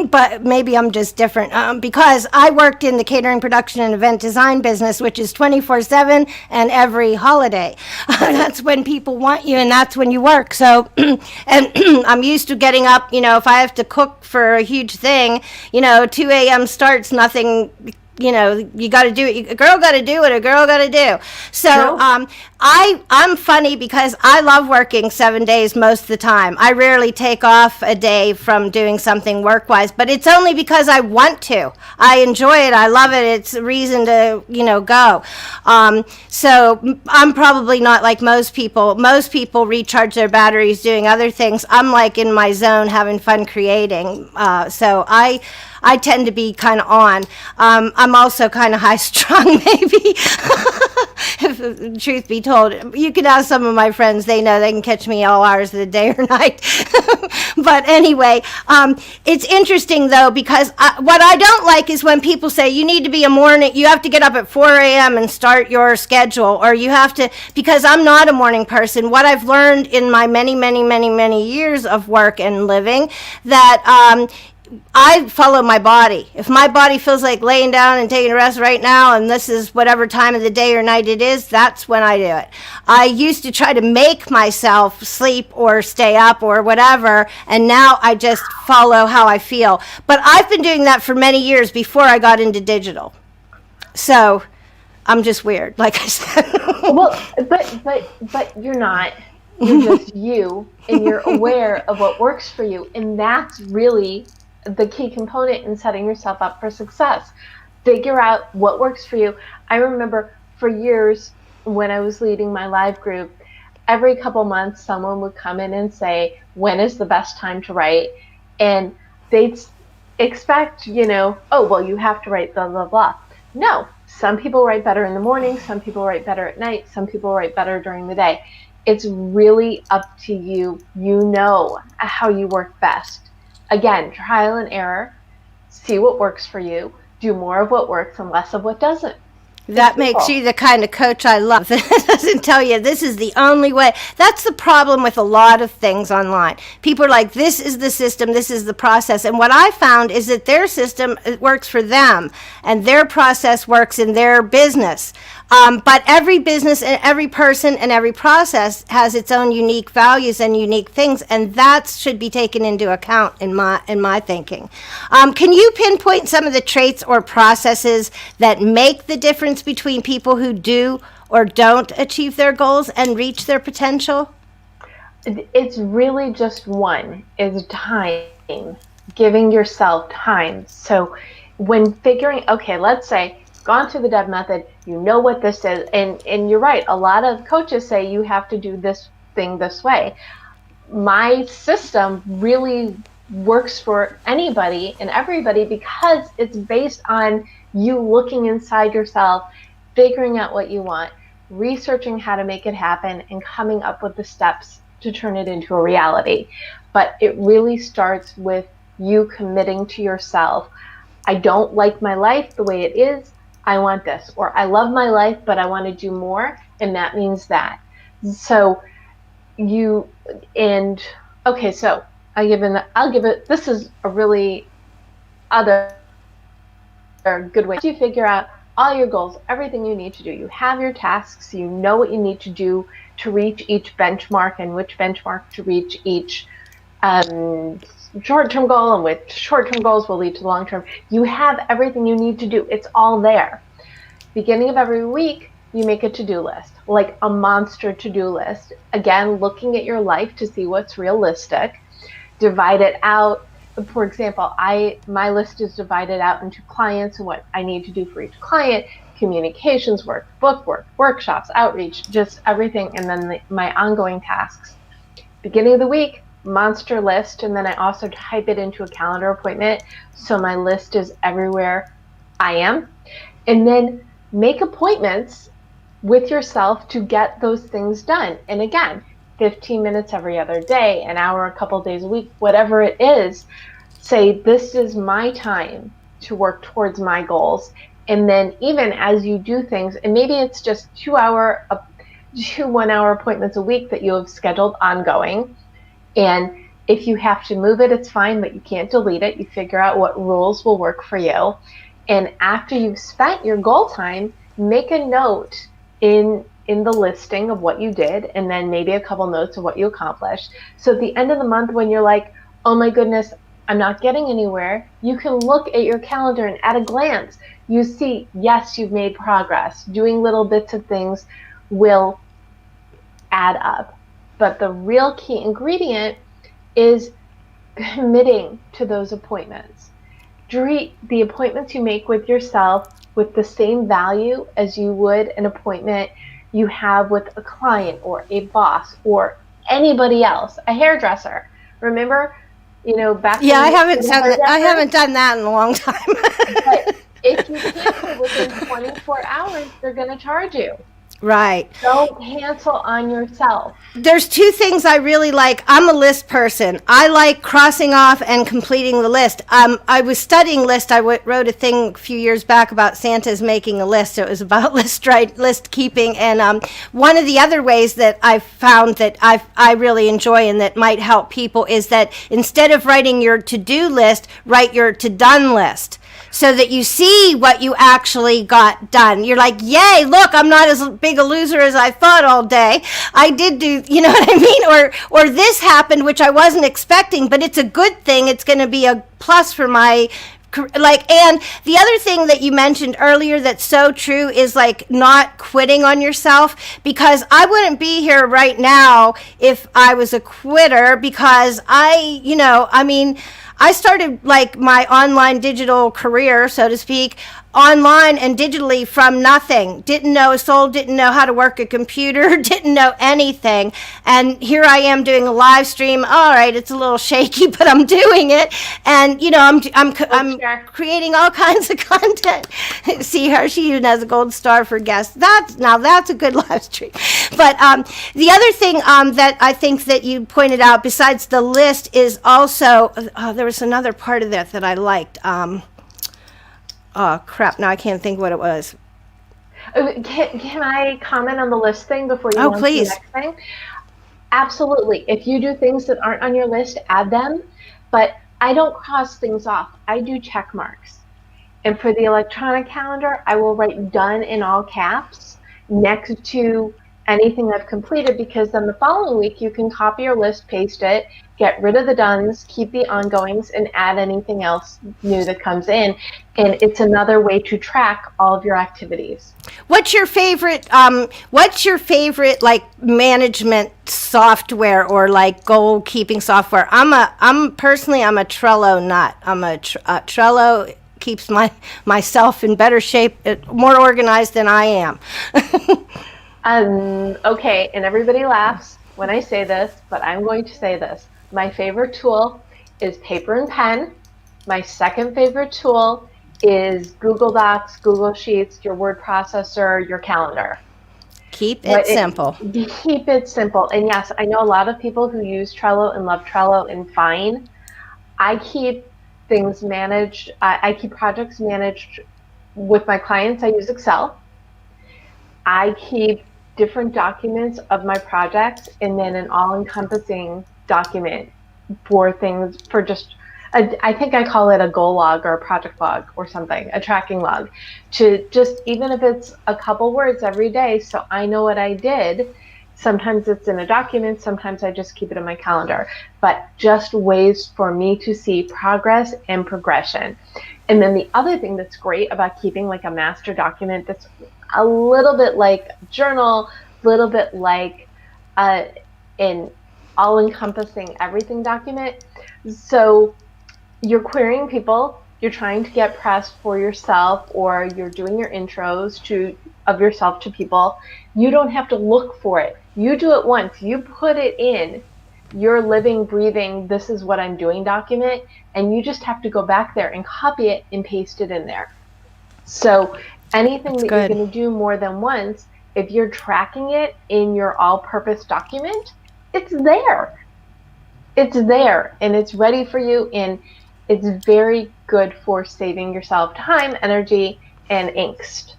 but maybe I'm just different because I worked in the catering, production, and event design business, which is 24/7 and every holiday. That's when people want you, and that's when you work. So, and I'm used to getting up. If I have to cook for a huge thing, 2 a.m. starts. Nothing. You got to do it. A girl got to do what a girl got to do. So I'm funny because I love working 7 days most of the time. I rarely take off a day from doing something work-wise, but it's only because I want to. I enjoy it. I love it. It's a reason to, go. So I'm probably not like most people. Most people recharge their batteries doing other things. I'm like in my zone having fun creating. So I tend to be kind of on. I'm also kind of high strung, maybe. If truth be told, you can ask some of my friends. They know they can catch me all hours of the day or night. But anyway, it's interesting though, because what I don't like is when people say you need to be you have to get up at 4 a.m. and start your schedule, or you have to, because I'm not a morning person. What I've learned in my many, many, many, many years of work and living, that I follow my body. If my body feels like laying down and taking a rest right now, and this is whatever time of the day or night it is, that's when I do it. I used to try to make myself sleep or stay up or whatever, and now I just follow how I feel. But I've been doing that for many years before I got into digital. So I'm just weird, like I said. Well, but you're not. You're just you, and you're aware of what works for you, and that's really the key component in setting yourself up for success. Figure out what works for you. I remember for years when I was leading my live group, every couple months someone would come in and say, when is the best time to write? And they'd expect, oh, well, you have to write blah, blah, blah. No, some people write better in the morning, some people write better at night, some people write better during the day. It's really up to you. You know how you work best. Again, trial and error, see what works for you, do more of what works and less of what doesn't. That makes you the kind of coach I love. It doesn't tell you this is the only way. That's the problem with a lot of things online. People are like, this is the system, this is the process. And what I found is that their system works for them, and their process works in their business. But every business and every person and every process has its own unique values and unique things, and that should be taken into account in my thinking. Can you pinpoint some of the traits or processes that make the difference between people who do or don't achieve their goals and reach their potential? It's really just one, is time, giving yourself time. So when figuring, okay, let's say, gone through the Deb method, you know what this is, and you're right, a lot of coaches say you have to do this thing this way. My system really works for anybody and everybody because it's based on you looking inside yourself, figuring out what you want, researching how to make it happen, and coming up with the steps to turn it into a reality. But it really starts with you committing to yourself. I don't like my life the way it is. I want this, or I love my life, but I want to do more, and that means that. So so I'll give it, this is a really other good way to figure out all your goals, everything you need to do. You have your tasks, you know what you need to do to reach each benchmark and which benchmark to reach each short-term goal, and which short-term goals will lead to long-term. You have everything you need to do. It's all there. Beginning of every week, you make a to-do list, like a monster to-do list. Again, looking at your life to see what's realistic. Divide it out. For example, my list is divided out into clients and what I need to do for each client, communications work, book work, workshops, outreach, just everything, and then my ongoing tasks. Beginning of the week, monster list, and then I also type it into a calendar appointment so my list is everywhere I am. And then make appointments with yourself to get those things done. And again, 15 minutes every other day, an hour a couple days a week, whatever it is, say this is my time to work towards my goals. And then even as you do things, and maybe it's just 2 1 hour appointments a week that you have scheduled ongoing, and If you have to move it, it's fine, but you can't delete it. You figure out what rules will work for you. And after you've spent your goal time, make a note in the listing of what you did, and then maybe a couple notes of what you accomplished. So at the end of the month, when you're like, oh my goodness, I'm not getting anywhere, you can look at your calendar and at a glance, you see, yes, you've made progress. Doing little bits of things will add up. But the real key ingredient is committing to those appointments. Treat the appointments you make with yourself with the same value as you would an appointment you have with a client or a boss or anybody else, a hairdresser. Remember, back Yeah, when I haven't done that in a long time. But if you cancel within 24 hours, they're going to charge you. Right. Don't cancel on yourself. There's two things I really like. I'm a list person. I like crossing off and completing the list. I was studying list. I wrote a thing a few years back about Santa's making a list. It was about list keeping. And one of the other ways that I've found that I really enjoy and that might help people is that instead of writing your to-do list, write your to-done list, so that you see what you actually got done. You're like, yay, look, I'm not as big a loser as I thought all day. I did do, you know what I mean? Or this happened, which I wasn't expecting, but it's a good thing. It's going to be a plus for my, and the other thing that you mentioned earlier that's so true is like not quitting on yourself, because I wouldn't be here right now if I was a quitter, because I started like my online digital career, so to speak, online and digitally from nothing. Didn't know a soul, didn't know how to work a computer, didn't know anything. And here I am doing a live stream. All right, it's a little shaky, but I'm doing it. And I'm creating all kinds of content. See her, she even has a gold star for guests. That's a good live stream. But the other thing that I think that you pointed out besides the list is also there was another part of that I liked. Oh crap! Now I can't think what it was. Can I comment on the list thing before you go on to the next thing? Absolutely. If you do things that aren't on your list, add them. But I don't cross things off. I do check marks. And for the electronic calendar, I will write done in all caps next to anything I've completed, because then the following week you can copy your list, paste it, get rid of the dones, keep the ongoings, and add anything else new that comes in. And it's another way to track all of your activities. What's your favorite like management software or like goal keeping software? I'm personally a Trello nut. Trello keeps myself in better shape, more organized than I am. Okay, and everybody laughs when I say this, but I'm going to say this. My favorite tool is paper and pen. My second favorite tool is Google Docs, Google Sheets, your word processor, your calendar. Keep it simple. Keep it simple. And yes, I know a lot of people who use Trello and love Trello, and fine. I keep things managed. I keep projects managed with my clients. I use Excel. I keep different documents of my projects, and then an all-encompassing document for things, for just, I think I call it a goal log or a project log or something, a tracking log, to just, even if it's a couple words every day, so I know what I did. Sometimes it's in a document, sometimes I just keep it in my calendar, but just ways for me to see progress and progression. And then the other thing that's great about keeping like a master document that's a little bit like a journal, a little bit like an all-encompassing everything document. So you're querying people, you're trying to get press for yourself, or you're doing your intros of yourself to people. You don't have to look for it. You do it once. You put it in your living, breathing, this is what I'm doing document, and you just have to go back there and copy it and paste it in there. So anything that you're going to do more than once, if you're tracking it in your all-purpose document, it's there. It's there, and it's ready for you, and it's very good for saving yourself time, energy, and angst.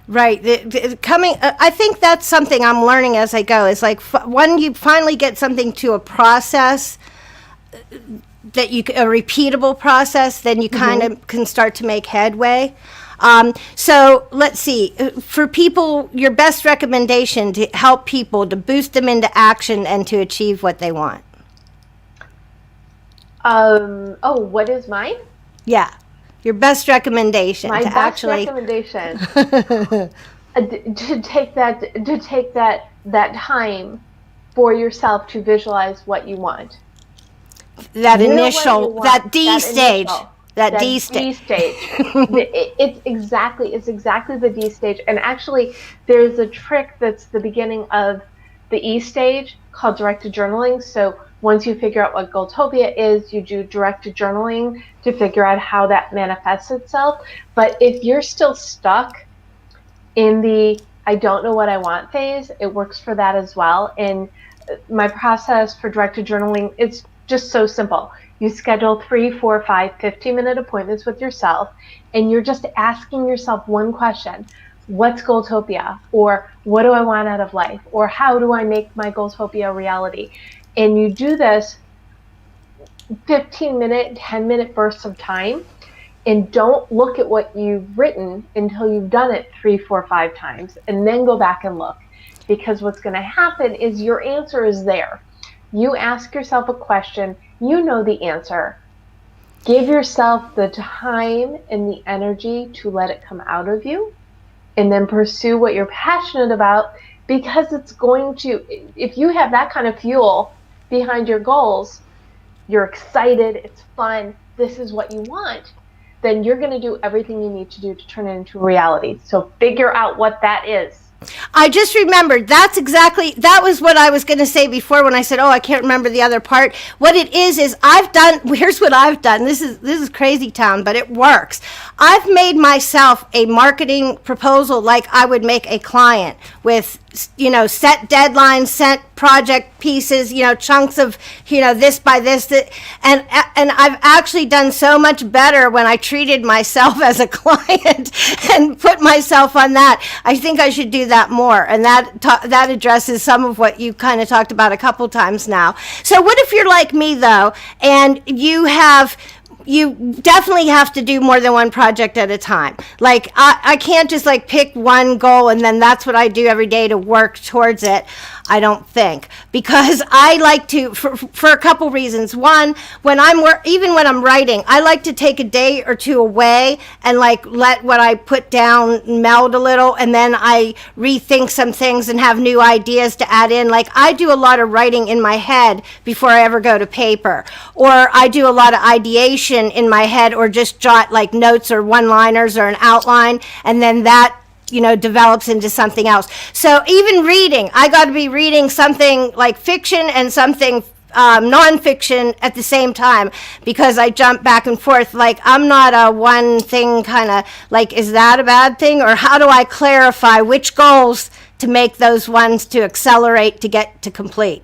Right. I think that's something I'm learning as I go. It's like when you finally get something to a process, a repeatable process, then you kind of can start to make headway. So let's see, for people, your best recommendation to help people to boost them into action and to achieve what they want. What is mine? Yeah, your best recommendation My to best actually recommendation to take that time for yourself to visualize what you want. that You know what you initial, want, that D stage, that D D stage. stage. It's exactly the D stage. And actually, there's a trick that's the beginning of the E stage called directed journaling. So once you figure out what Goaltopia is, you do directed journaling to figure out how that manifests itself. But if you're still stuck in the I don't know what I want phase, it works for that as well. And my process for directed journaling, it's just so simple. You schedule 3, 4, 5, 15-minute appointments with yourself, and you're just asking yourself one question. What's Goaltopia? Or what do I want out of life? Or how do I make my Goaltopia a reality? And you do this 15-minute, 10-minute bursts of time, and don't look at what you've written until you've done it 3, 4, 5 times, and then go back and look. Because what's going to happen is your answer is there. You ask yourself a question, you know the answer. Give yourself the time and the energy to let it come out of you, and then pursue what you're passionate about, because it's going to, if you have that kind of fuel behind your goals, you're excited, it's fun, this is what you want, then you're going to do everything you need to do to turn it into reality. So figure out what that is. I just remembered that was what I was going to say before when I said, I can't remember the other part. What it is here's what I've done. This is crazy town, but it works. I've made myself a marketing proposal like I would make a client, with, set deadlines, set project pieces, chunks of, this by this, and I've actually done so much better when I treated myself as a client and put myself on that. I think I should do that more, and that addresses some of what you kind of talked about a couple times now. So what if you're like me though, and you definitely have to do more than one project at a time. Like I can't just like pick one goal and then that's what I do every day to work towards it. I don't think, because I like to, for a couple reasons. One, even when I'm writing, I like to take a day or two away and like let what I put down meld a little, and then I rethink some things and have new ideas to add in. Like I do a lot of writing in my head before I ever go to paper, or I do a lot of ideation in my head, or just jot like notes or one-liners or an outline, and then that develops into something else. So even reading, I got to be reading something like fiction and something nonfiction at the same time, because I jump back and forth. Like I'm not a one thing kind of like, is that a bad thing? Or how do I clarify which goals to make those ones to accelerate to get to complete?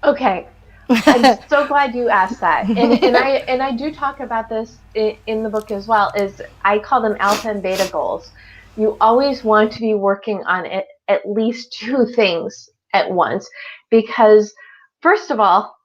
Okay. I'm so glad you asked that. And I do talk about this in the book as well, is I call them alpha and beta goals. You always want to be working on at least 2 things at once, because first of all,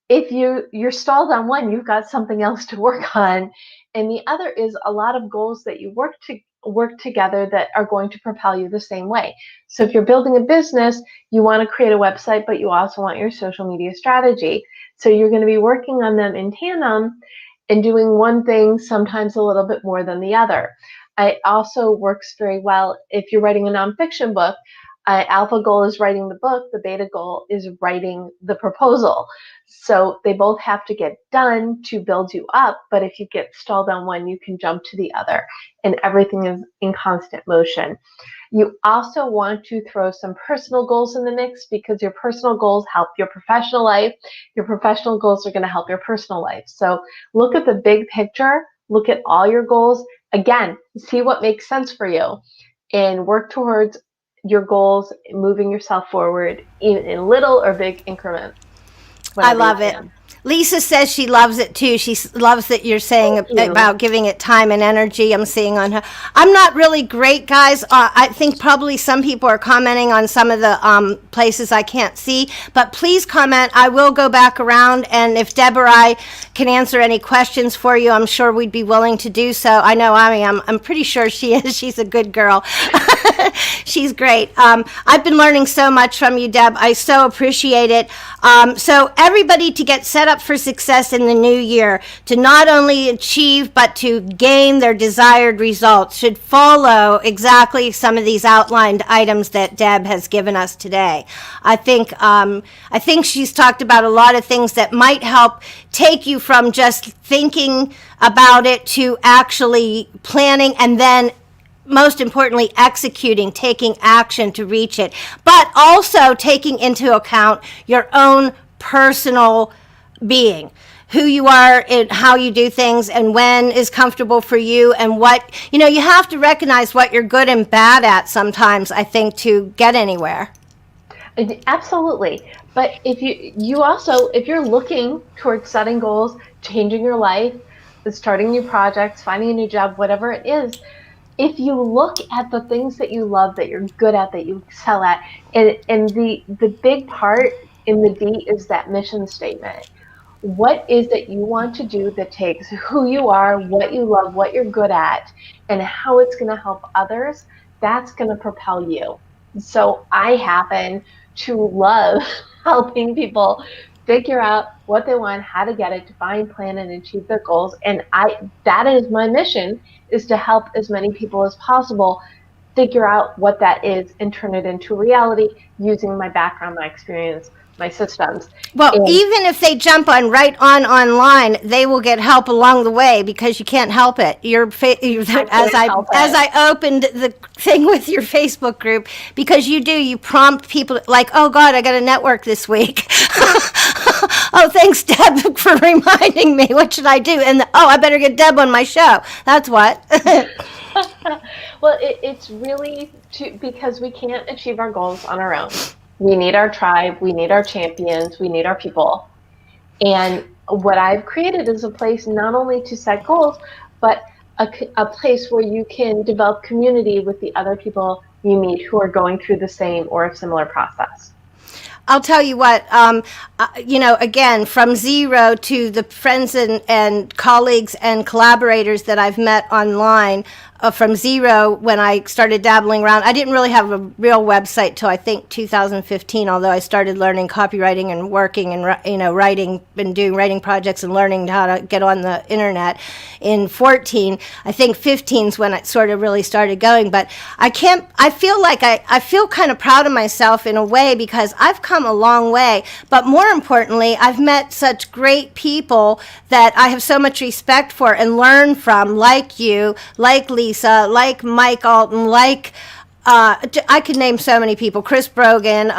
if you're stalled on one, you've got something else to work on. And the other is a lot of goals that you work together that are going to propel you the same way. So if you're building a business, you want to create a website, but you also want your social media strategy. So you're going to be working on them in tandem and doing one thing sometimes a little bit more than the other. It also works very well if you're writing a nonfiction book. Alpha goal is writing the book, the beta goal is writing the proposal. So they both have to get done to build you up, but if you get stalled on one, you can jump to the other, and everything is in constant motion. You also want to throw some personal goals in the mix, because your personal goals help your professional life. Your professional goals are going to help your personal life. So look at the big picture, look at all your goals. Again, see what makes sense for you, and work towards your goals, moving yourself forward in little or big increments. I love it. Lisa says she loves it too. Loves that you're saying about giving it time and energy. I'm seeing on her. I'm not really great, guys. I think probably some people are commenting on some of the places I can't see. But please comment. I will go back around, and if Deb or I can answer any questions for you, I'm sure we'd be willing to do so. I know I'm pretty sure she is. She's a good girl. She's great. I've been learning so much from you, Deb. I so appreciate it. So everybody, to get set up for success in the new year, to not only achieve but to gain their desired results, should follow exactly some of these outlined items that Deb has given us today. I think she's talked about a lot of things that might help take you from just thinking about it to actually planning, and then most importantly, executing, taking action to reach it, but also taking into account your own personal being, who you are and how you do things and when is comfortable for you, and what, you have to recognize what you're good and bad at sometimes, I think, to get anywhere. Absolutely. But if you're looking towards setting goals, changing your life, starting new projects, finding a new job, whatever it is, if you look at the things that you love, that you're good at, that you excel at, and the big part in the D is that mission statement. What is it you want to do that takes who you are, what you love, what you're good at, and how it's going to help others? That's going to propel you. So I happen to love helping people figure out what they want, how to get it, define, plan, and achieve their goals. And that is my mission, is to help as many people as possible figure out what that is and turn it into reality using my background, my experience, my systems. Well, even if they jump online, they will get help along the way, because you can't help it. As I opened the thing with your Facebook group, because you prompt people like, oh God, I got a network this week. Oh, thanks, Deb, for reminding me. What should I do? And I better get Deb on my show. That's what. Well, it's really because we can't achieve our goals on our own. We need our tribe, we need our champions, we need our people. And what I've created is a place not only to set goals, but a place where you can develop community with the other people you meet who are going through the same or a similar process. I'll tell you what, again, from zero to the friends and colleagues and collaborators that I've met online, from zero when I started dabbling around. I didn't really have a real website till I think 2015, although I started learning copywriting and working and writing and doing writing projects and learning how to get on the internet in 14. I think 15 is when it sort of really started going. But I feel kind of proud of myself in a way, because I've come a long way. But more importantly, I've met such great people that I have so much respect for and learn from, like you, like Lisa, like Mike Alton, like I could name so many people. Chris Brogan,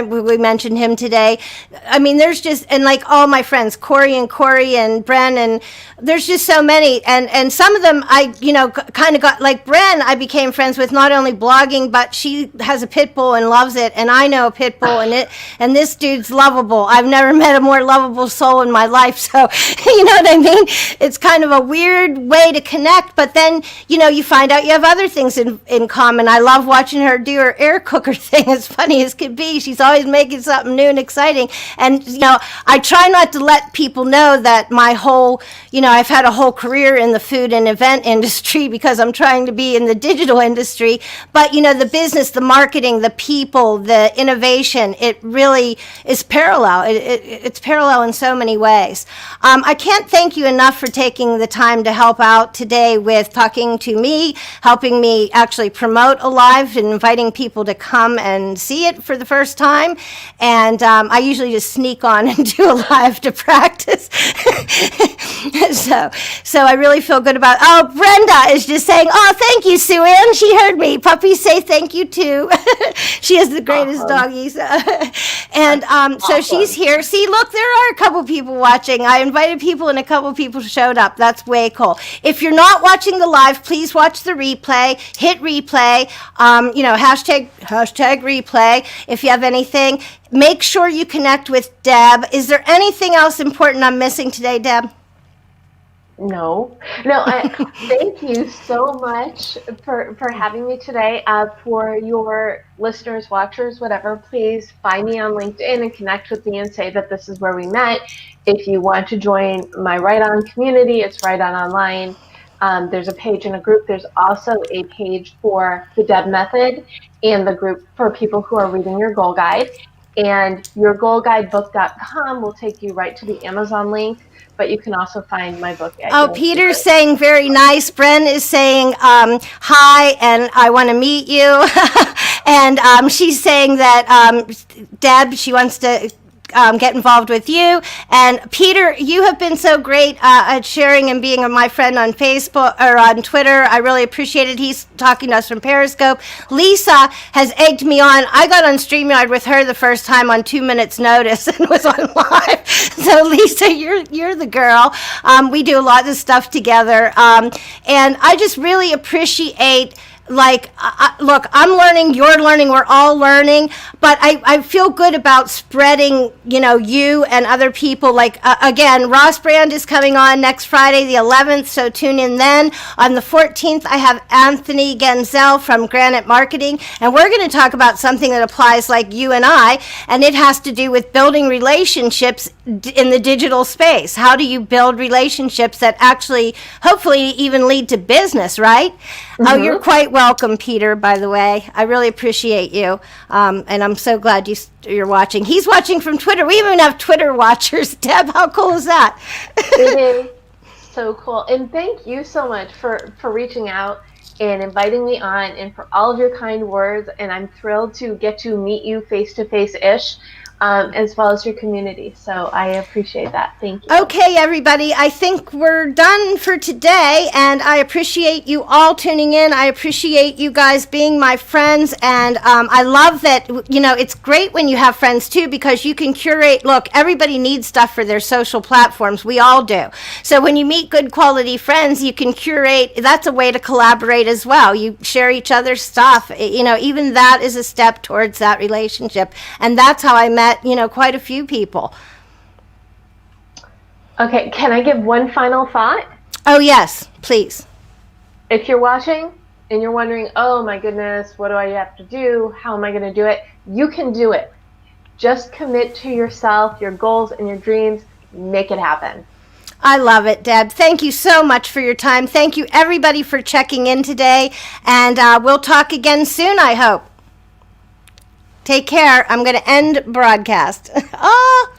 we mentioned him today. I mean, there's just, and like all my friends, Corey and Bren, and there's just so many. And some of them I, kind of got, like Bren, I became friends with not only blogging, but she has a pit bull and loves it. And I know a pit bull, and this dude's lovable. I've never met a more lovable soul in my life. So, you know what I mean? It's kind of a weird way to connect, but then, you find out you have other things in common. I love watching her do her air cooker thing, as funny as could be. She's always making something new and exciting. And, I try not to let people know that my whole, I've had a whole career in the food and event industry, because I'm trying to be in the digital industry. But, the business, the marketing, the people, the innovation, it really is parallel. It's parallel in so many ways. I can't thank you enough for taking the time to help out today with talking to me, helping me actually promote a live and inviting people to come and see it for the first time. And I usually just sneak on and do a live to practice. So I really feel good about it. Oh, Brenda is just saying, oh, thank you, Sue Ann. She heard me. Puppies say thank you too. She has the greatest doggies. And so she's here. See, look, there are a couple people watching. I invited people and a couple people showed up. That's way cool. If you're not watching the live, please watch the replay. Hit replay. hashtag replay. If you have anything, make sure you connect with Deb. Is there anything else important I'm missing today, Deb? No. Thank you so much for having me today. For your listeners, watchers, whatever, please find me on LinkedIn and connect with me and say that this is where we met. If you want to join my Write On community, it's Write On Online. There's a page in a group. There's also a page for the Deb Method and the group for people who are reading your goal guide. And yourgoalguidebook.com will take you right to the Amazon link. But you can also find my book at Peter's saying very nice. Bren is saying hi, and I want to meet you. And she's saying that Deb, she wants to get involved with you. And Peter, you have been so great at sharing and being my friend on Facebook or on Twitter. I really appreciate it. He's talking to us from Periscope. Lisa has egged me on. I got on StreamYard with her the first time on 2 minutes notice and was on live. So Lisa, you're the girl. We do a lot of stuff together. And I just really appreciate, look, I'm learning, you're learning, we're all learning, but I feel good about spreading, you and other people. Again, Ross Brand is coming on next Friday, the 11th, so tune in then. On the 14th, I have Anthony Genzel from Granite Marketing, and we're going to talk about something that applies like you and I, and it has to do with building relationships in the digital space. How do you build relationships that actually, hopefully, even lead to business, right? Mm-hmm. Oh, you're quite welcome, Peter, by the way. I really appreciate you. And I'm so glad you're watching. He's watching from Twitter. We even have Twitter watchers. Deb, how cool is that? It is so cool. And thank you so much for reaching out and inviting me on and for all of your kind words. And I'm thrilled to get to meet you face-to-face-ish. As well as your community. So I appreciate that. Thank you. Okay, everybody. I think we're done for today, and I appreciate you all tuning in. I appreciate you guys being my friends, and I love that, it's great when you have friends, too, because you can curate. Look, everybody needs stuff for their social platforms. We all do. So when you meet good quality friends, you can curate. That's a way to collaborate as well. You share each other's stuff. Even that is a step towards that relationship, and that's how I met quite a few people. Okay, can I give one final thought? Oh, yes, please. If you're watching and you're wondering, oh my goodness, what do I have to do? How am I going to do it? You can do it. Just commit to yourself, your goals and your dreams. Make it happen. I love it, Deb. Thank you so much for your time. Thank you, everybody, for checking in today. And we'll talk again soon, I hope. Take care. I'm going to end broadcast. Oh.